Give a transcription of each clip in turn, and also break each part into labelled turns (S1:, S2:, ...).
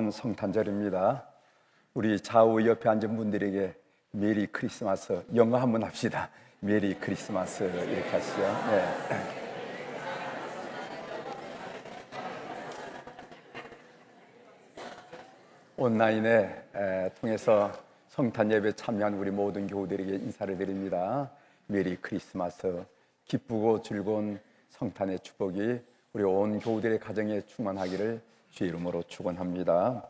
S1: 다가온 성탄절입니다. 우리 좌우 옆에 앉은 분들에게 메리 크리스마스 영어 한번 합시다. 메리 크리스마스 이렇게 하시죠. 네. 온라인에 통해서 성탄 예배 참여한 우리 모든 교우들에게 인사를 드립니다. 메리 크리스마스, 기쁘고 즐거운 성탄의 축복이 우리 온 교우들의 가정에 충만하기를 주의 이름으로 축원합니다.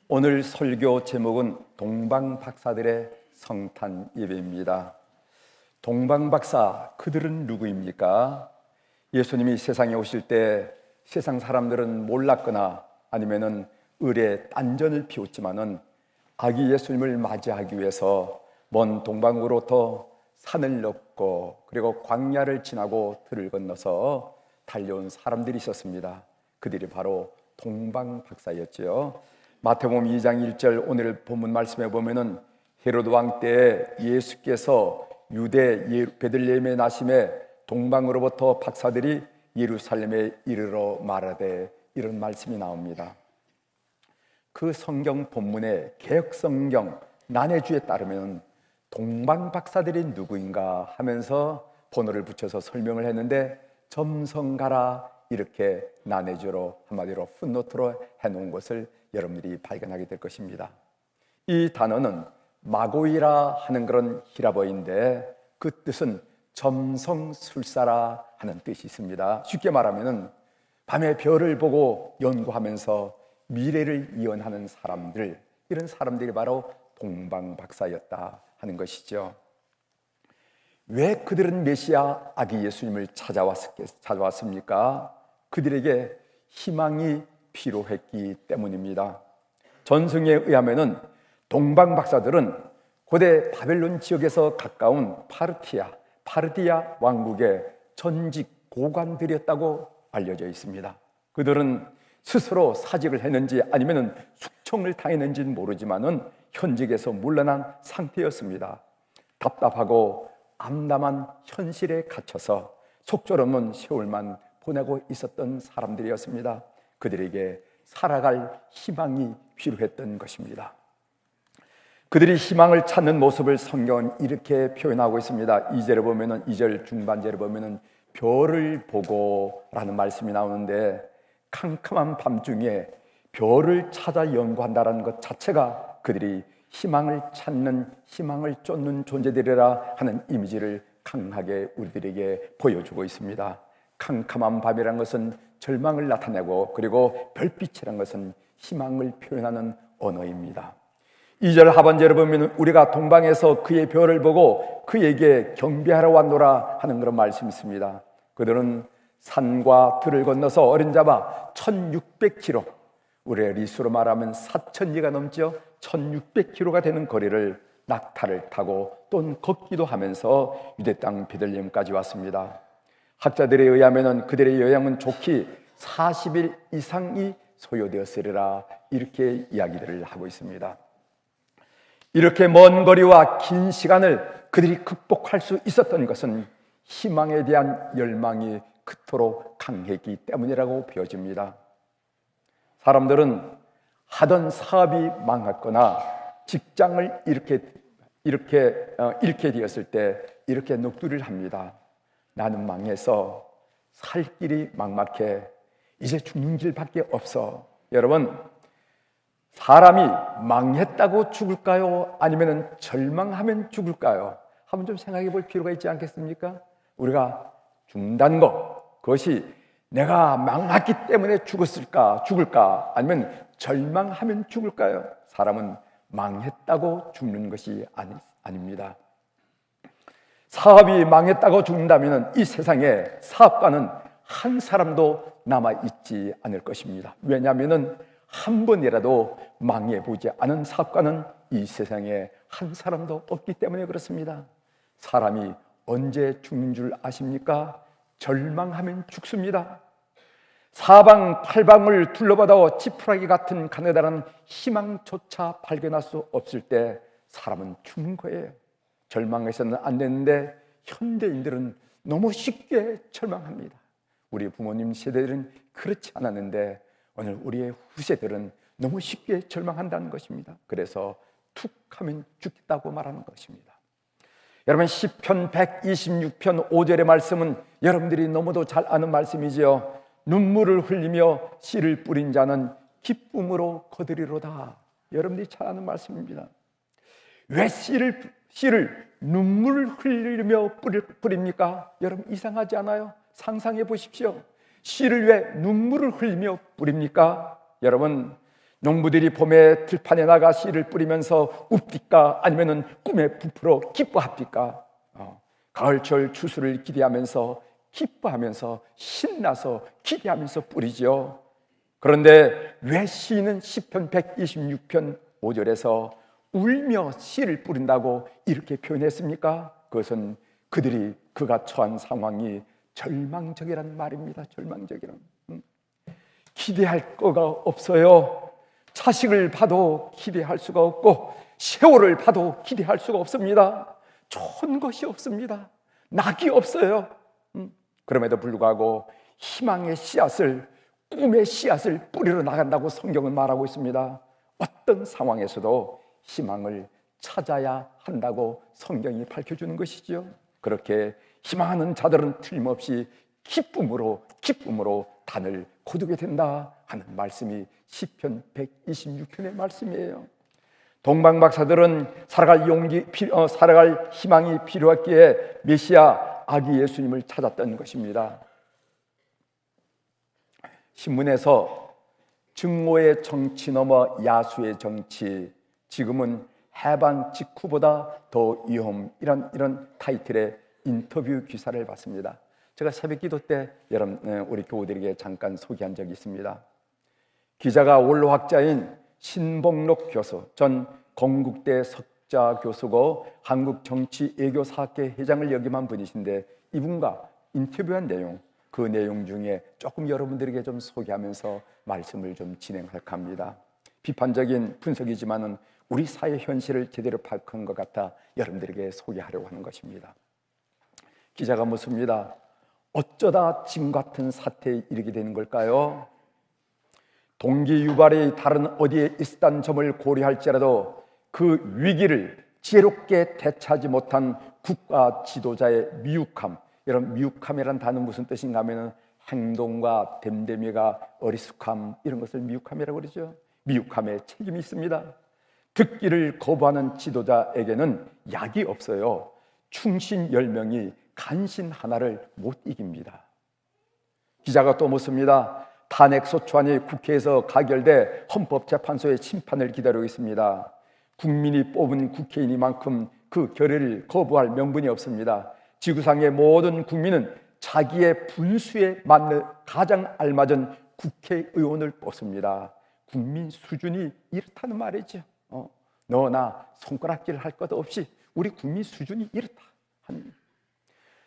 S1: 오늘 설교 제목은 동방박사들의 성탄 예배입니다. 동방박사, 그들은 누구입니까? 예수님이 세상에 오실 때 세상 사람들은 몰랐거나 아니면은 을의 딴전을 피웠지만은 아기 예수님을 맞이하기 위해서 먼 동방으로부터 산을 넘고 그리고 광야를 지나고 들을 건너서 달려온 사람들이 있었습니다. 그들이 바로 동방박사였지요. 마태복음 2장 1절 오늘 본문 말씀에 보면은 헤로드 왕 때 예수께서 유대 베들레헴에 나심에 동방으로부터 박사들이 예루살렘에 이르러 말하되, 이런 말씀이 나옵니다. 그 성경 본문의 개역성경 난해주에 따르면 동방박사들이 누구인가 하면서 번호를 붙여서 설명을 했는데 점성가라 이렇게 난해주로 한마디로 풋노트로 해놓은 것을 여러분들이 발견하게 될 것입니다. 이 단어는 마고이라 하는 그런 히라버인데 그 뜻은 점성술사라 하는 뜻이 있습니다. 쉽게 말하면 밤에 별을 보고 연구하면서 미래를 예언하는 사람들, 이런 사람들이 바로 동방박사였다 하는 것이죠. 왜 그들은 메시아 아기 예수님을 찾아왔습니까? 그들에게 희망이 필요했기 때문입니다. 전승에 의하면 동방박사들은 고대 바벨론 지역에서 가까운 파르디아 왕국의 전직 고관들이었다고 알려져 있습니다. 그들은 스스로 사직을 했는지 아니면 숙청을 당했는지는 모르지만은 현직에서 물러난 상태였습니다. 답답하고 암담한 현실에 갇혀서 속절없는 세월만 보내고 있었던 사람들이었습니다. 그들에게 살아갈 희망이 필요했던 것입니다. 그들이 희망을 찾는 모습을 성경은 이렇게 표현하고 있습니다. 2절에 보면은 2절 중반절에 보면은 별을 보고라는 말씀이 나오는데 캄캄한 밤중에 별을 찾아 연구한다는 것 자체가 그들이 희망을 찾는, 희망을 쫓는 존재들이라 하는 이미지를 강하게 우리들에게 보여주고 있습니다. 캄캄한 밤이라는 것은 절망을 나타내고 그리고 별빛이라는 것은 희망을 표현하는 언어입니다. 2절 하반절에 보면 우리가 동방에서 그의 별을 보고 그에게 경배하러 왔노라 하는 그런 말씀이 있습니다. 그들은 산과 들을 건너서 어린 잡아 1600km, 우리의 리수로 말하면 4000리가 넘죠. 1600km가 되는 거리를 낙타를 타고 또는 걷기도 하면서 유대 땅 베들레헴까지 왔습니다. 학자들에 의하면 그들의 여행은 좋기 40일 이상이 소요되었으리라 이렇게 이야기들을 하고 있습니다. 이렇게 먼 거리와 긴 시간을 그들이 극복할 수 있었던 것은 희망에 대한 열망이 그토록 강했기 때문이라고 보여집니다. 사람들은 하던 사업이 망했거나 직장을 잃게 되었을 때 이렇게 넋두리를 합니다. 나는 망해서 살 길이 막막해, 이제 죽는 길밖에 없어. 여러분, 사람이 망했다고 죽을까요? 아니면 절망하면 죽을까요? 한번 좀 생각해 볼 필요가 있지 않겠습니까? 우리가 죽는다는 것, 그것이 내가 망했기 때문에 죽을까? 아니면 절망하면 죽을까요? 사람은 망했다고 죽는 것이 아닙니다. 사업이 망했다고 죽는다면 이 세상에 사업가는 한 사람도 남아있지 않을 것입니다. 왜냐하면 한 번이라도 망해보지 않은 사업가는 이 세상에 한 사람도 없기 때문에 그렇습니다. 사람이 언제 죽는 줄 아십니까? 절망하면 죽습니다. 사방팔방을 둘러봐도 지푸라기 같은 가느다란 희망조차 발견할 수 없을 때 사람은 죽는 거예요. 절망해서는 안 되는데 현대인들은 너무 쉽게 절망합니다. 우리 부모님 세대들은 그렇지 않았는데 오늘 우리의 후세들은 너무 쉽게 절망한다는 것입니다. 그래서 툭 하면 죽겠다고 말하는 것입니다. 여러분, 시편 126편 5절의 말씀은 여러분들이 너무도 잘 아는 말씀이지요. 눈물을 흘리며 씨를 뿌린 자는 기쁨으로 거두리로다. 여러분들이 잘 아는 말씀입니다. 왜 씨를 눈물을 흘리며 뿌립니까? 여러분, 이상하지 않아요? 상상해 보십시오. 씨를 왜 눈물을 흘리며 뿌립니까? 여러분, 농부들이 봄에 들판에 나가 씨를 뿌리면서 웃깁니까? 아니면 꿈에 부풀어 기뻐합니까? 가을철 추수를 기대하면서 기뻐하면서 신나서 기대하면서 뿌리죠. 그런데 왜 시인은 시편 126편 5절에서 울며 씨를 뿌린다고 이렇게 표현했습니까? 그것은 그가 처한 상황이 절망적이라는 말입니다. 절망적이라는. 기대할 거가 없어요. 자식을 봐도 기대할 수가 없고 세월을 봐도 기대할 수가 없습니다. 좋은 것이 없습니다. 낙이 없어요. 그럼에도 불구하고 희망의 씨앗을, 꿈의 씨앗을 뿌리러 나간다고 성경은 말하고 있습니다. 어떤 상황에서도 희망을 찾아야 한다고 성경이 밝혀주는 것이죠. 그렇게 희망하는 자들은 틀림없이 기쁨으로 단을 거두게 된다 하는 말씀이 시편 126편의 말씀이에요. 동방박사들은 살아갈 희망이 필요했기에 메시아 아기 예수님을 찾았던 것입니다. 신문에서 증오의 정치 넘어 야수의 정치, 지금은 해방 직후보다 더 이런 타이틀의 인터뷰 기사를 봤습니다. 제가 새벽기도 때 우리 교우들에게 잠깐 소개한 적이 있습니다. 기자가 원로학자인 신봉록 교수, 전 건국대 석자 교수고 한국정치외교사학회 회장을 역임한 분이신데, 이분과 인터뷰한 내용, 그 내용 중에 조금 여러분들에게 좀 소개하면서 말씀을 좀 진행할까 합니다. 비판적인 분석이지만은 우리 사회 현실을 제대로 파악한 것 같아 여러분들에게 소개하려고 하는 것입니다. 기자가 묻습니다. 어쩌다 지금 같은 사태에 이르게 되는 걸까요? 동기 유발이 다른 어디에 있었다는 점을 고려할지라도 그 위기를 지혜롭게 대처하지 못한 국가 지도자의 미혹함, 이런 미혹함이라는 단어는 무슨 뜻인가 하면 행동과 됨됨이가 어리숙함, 이런 것을 미혹함이라고 그러죠. 미혹함에 책임이 있습니다. 듣기를 거부하는 지도자에게는 약이 없어요. 충신 10명이 간신 하나를 못 이깁니다. 기자가 또 묻습니다. 탄핵소추안이 국회에서 가결돼 헌법재판소의 심판을 기다리고 있습니다. 국민이 뽑은 국회의원이만큼 그 결의를 거부할 명분이 없습니다. 지구상의 모든 국민은 자기의 분수에 맞는 가장 알맞은 국회의원을 뽑습니다. 국민 수준이 이렇다는 말이죠. 너나 손가락질 할 것 없이 우리 국민 수준이 이렇다 합니다.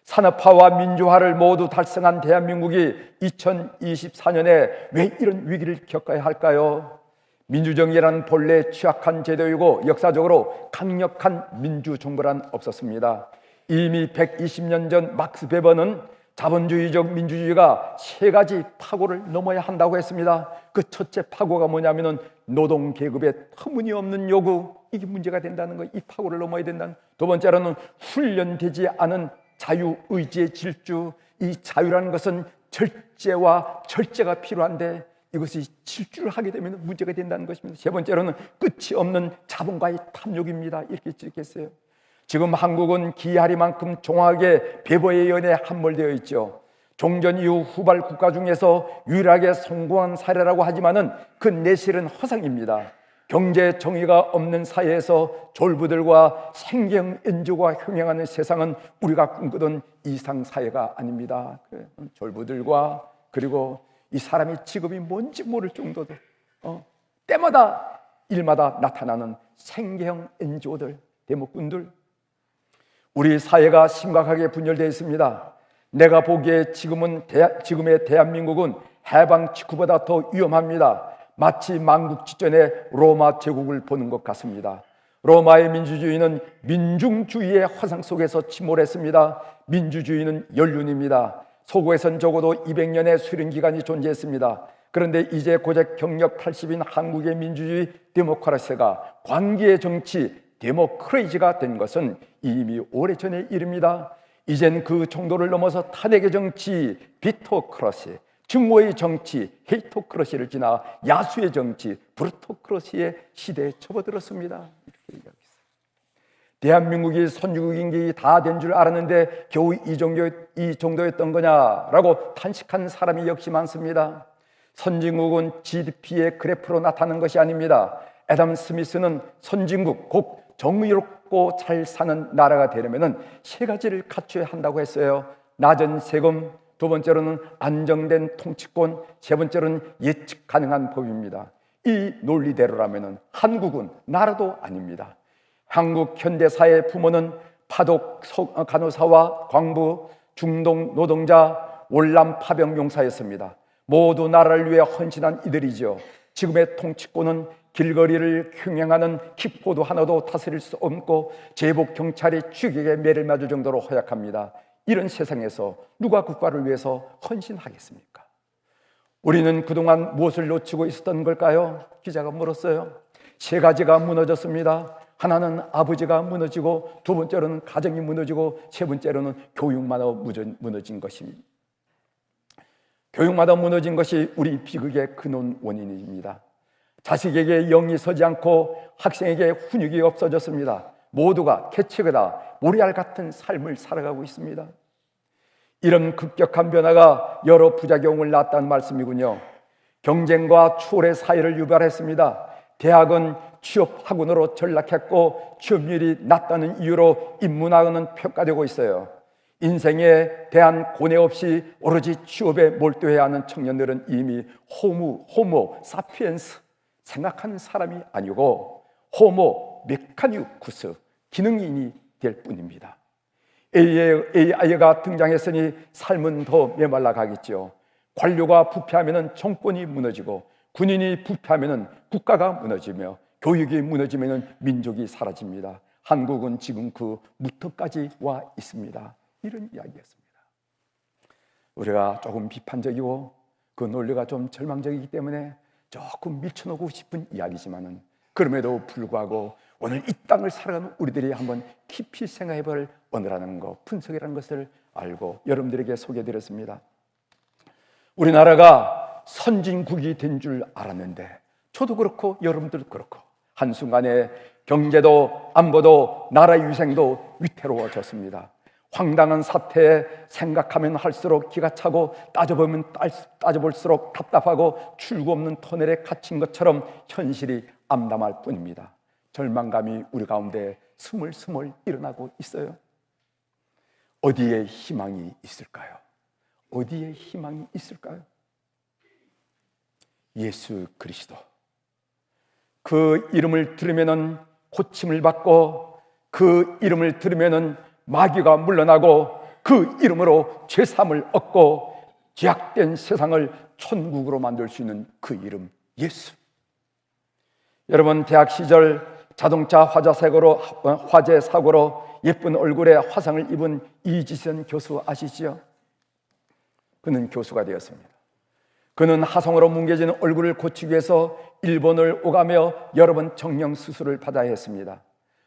S1: 산업화와 민주화를 모두 달성한 대한민국이 2024년에 왜 이런 위기를 겪어야 할까요? 민주정의란 본래 취약한 제도이고 역사적으로 강력한 민주정부란 없었습니다. 이미 120년 전 막스 베버는 자본주의적 민주주의가 세 가지 파고를 넘어야 한다고 했습니다. 그 첫째 파고가 뭐냐면은 노동계급의 터무니없는 요구, 이게 문제가 된다는 거, 이 파고를 넘어야 된다는. 두 번째로는 훈련되지 않은 자유의지의 질주, 이 자유라는 것은 절제와 절제가 필요한데 이것이 질주를 하게 되면 문제가 된다는 것입니다. 세 번째로는 끝이 없는 자본과의 탐욕입니다. 이렇게 지적했어요. 지금 한국은 기이하리만큼 종합의 배보의 연에 함몰되어 있죠. 종전 이후 후발 국가 중에서 유일하게 성공한 사례라고 하지만은 그 내실은 허상입니다. 경제 정의가 없는 사회에서 졸부들과 생경 엔조가 흥행하는 세상은 우리가 꿈꾸던 이상 사회가 아닙니다. 졸부들과 그리고 이 사람의 직업이 뭔지 모를 정도로 때마다 일마다 나타나는 생경 엔조들, 대목꾼들, 우리 사회가 심각하게 분열되어 있습니다. 내가 보기에 지금의 대한민국은 해방 직후보다 더 위험합니다. 마치 만국 직전에 로마 제국을 보는 것 같습니다. 로마의 민주주의는 민중주의의 화상 속에서 침몰했습니다. 민주주의는 연륜입니다. 서구에선 적어도 200년의 수령 기간이 존재했습니다. 그런데 이제 고작 경력 80인 한국의 민주주의 데모크라시가 광기의 정치 데모크레이지가 된 것은 이미 오래전의 일입니다. 이젠 그 정도를 넘어서 탄핵의 정치 비토크러시, 증오의 정치 헤이토크러시를 지나 야수의 정치 브루토크러시의 시대에 접어들었습니다. 이렇게 얘기하고 있어요. 대한민국이 선진국이 다 된 줄 알았는데 겨우 이 정도였던 거냐라고 탄식하는 사람이 역시 많습니다. 선진국은 GDP의 그래프로 나타나는 것이 아닙니다. 애덤 스미스는 선진국, 곧 정의롭고 잘 사는 나라가 되려면 세 가지를 갖춰야 한다고 했어요. 낮은 세금, 두 번째로는 안정된 통치권, 세 번째로는 예측 가능한 법입니다. 이 논리대로라면 한국은 나라도 아닙니다. 한국 현대사의 부모는 파독 간호사와 광부, 중동 노동자, 월남 파병 용사였습니다. 모두 나라를 위해 헌신한 이들이죠. 지금의 통치권은 길거리를 횡행하는 킥보드 하나도 다스릴 수 없고 제복 경찰이 추격에 매를 맞을 정도로 허약합니다. 이런 세상에서 누가 국가를 위해서 헌신하겠습니까? 우리는 그동안 무엇을 놓치고 있었던 걸까요? 기자가 물었어요. 세 가지가 무너졌습니다. 하나는 아버지가 무너지고, 두 번째로는 가정이 무너지고, 세 번째로는 교육마다 무너진 것입니다. 교육마다 무너진 것이 우리 비극의 근원 원인입니다. 자식에게 영이 서지 않고 학생에게 훈육이 없어졌습니다. 모두가 개체거다 모리알 같은 삶을 살아가고 있습니다. 이런 급격한 변화가 여러 부작용을 낳았다는 말씀이군요. 경쟁과 추월의 사회를 유발했습니다. 대학은 취업 학원으로 전락했고 취업률이 낮다는 이유로 인문학은 평가되고 있어요. 인생에 대한 고뇌 없이 오로지 취업에 몰두해야 하는 청년들은 이미 호모 사피엔스, 생각하는 사람이 아니고 호모 메카니쿠스, 기능인이 될 뿐입니다. AI가 등장했으니 삶은 더 메말라 가겠죠. 관료가 부패하면 정권이 무너지고, 군인이 부패하면 국가가 무너지며, 교육이 무너지면 민족이 사라집니다. 한국은 지금 그 무턱까지 와 있습니다. 이런 이야기였습니다. 우리가 조금 비판적이고 그 논리가 좀 절망적이기 때문에 조금 밀쳐놓고 싶은 이야기지만은, 그럼에도 불구하고 오늘 이 땅을 살아가는 우리들이 한번 깊이 생각해볼 오늘하는 것, 분석이라는 것을 알고 여러분들에게 소개해드렸습니다. 우리나라가 선진국이 된 줄 알았는데, 저도 그렇고 여러분들도 그렇고 한순간에 경제도 안보도 나라 위생도 위태로워졌습니다. 황당한 사태에 생각하면 할수록 기가 차고, 따져볼수록 답답하고 출구 없는 터널에 갇힌 것처럼 현실이 암담할 뿐입니다. 절망감이 우리 가운데 스물스물 일어나고 있어요. 어디에 희망이 있을까요? 어디에 희망이 있을까요? 예수 그리스도. 그 이름을 들으면은 고침을 받고, 그 이름을 들으면은 마귀가 물러나고, 그 이름으로 죄사함을 얻고 죄악된 세상을 천국으로 만들 수 있는 그 이름 예수. 여러분, 대학 시절 자동차 화재 사고로 예쁜 얼굴에 화상을 입은 이지선 교수 아시지요? 그는 교수가 되었습니다. 그는 하성으로 뭉개진 얼굴을 고치기 위해서 일본을 오가며 여러 번 정형 수술을 받아야 했습니다.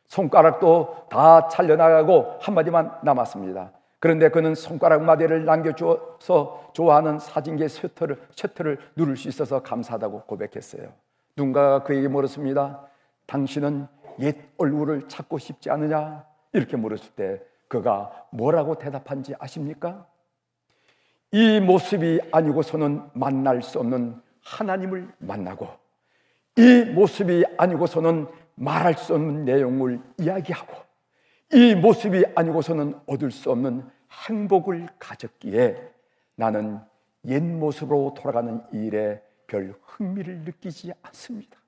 S1: 손가락도 다 잘려나가고 한마디만 남았습니다. 그런데 그는 손가락 마디를 남겨주어서 좋아하는 사진기의 셔터를 누를 수 있어서 감사하다고 고백했어요. 누군가가 그에게 물었습니다. 당신은 옛 얼굴을 찾고 싶지 않느냐? 이렇게 물었을 때 그가 뭐라고 대답한지 아십니까? 이 모습이 아니고서는 만날 수 없는 하나님을 만나고, 이 모습이 아니고서는 말할 수 없는 내용을 이야기하고, 이 모습이 아니고서는 얻을 수 없는 행복을 가졌기에 나는 옛 모습으로 돌아가는 이 일에 별 흥미를 느끼지 않습니다.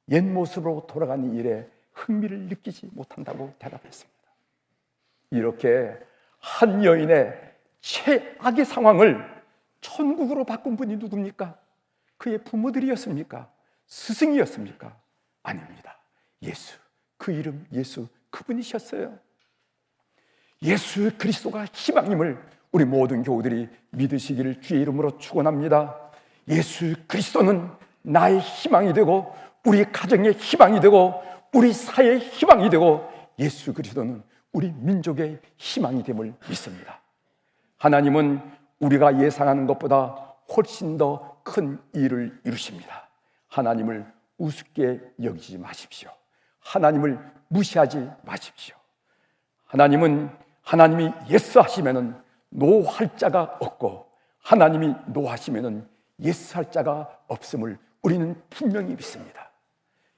S1: 옛 모습으로 돌아가는 일에 흥미를 느끼지 못한다고 대답했습니다. 이렇게 한 여인의 최악의 상황을 천국으로 바꾼 분이 누굽니까? 그의 부모들이었습니까? 스승이었습니까? 아닙니다. 예수, 그 이름 예수, 그분이셨어요. 예수 그리스도가 희망임을 우리 모든 교우들이 믿으시기를 주의 이름으로 축원합니다. 예수 그리스도는 나의 희망이 되고 우리 가정의 희망이 되고 우리 사회의 희망이 되고 예수 그리스도는 우리 민족의 희망이 됨을 믿습니다. 하나님은 우리가 예상하는 것보다 훨씬 더 큰 일을 이루십니다. 하나님을 우습게 여기지 마십시오. 하나님을 무시하지 마십시오. 하나님이 예스 하시면은 노 할 자가 없고 하나님이 노 하시면은 예스 할 자가 없음을 우리는 분명히 믿습니다.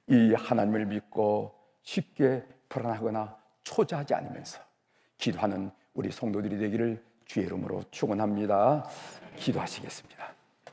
S1: 이 하나님을 믿고 쉽게 불안하거나 초조하지 않으면서 기도하는 우리 성도들이 되기를 주의 이름으로 축원합니다. 기도하시겠습니다.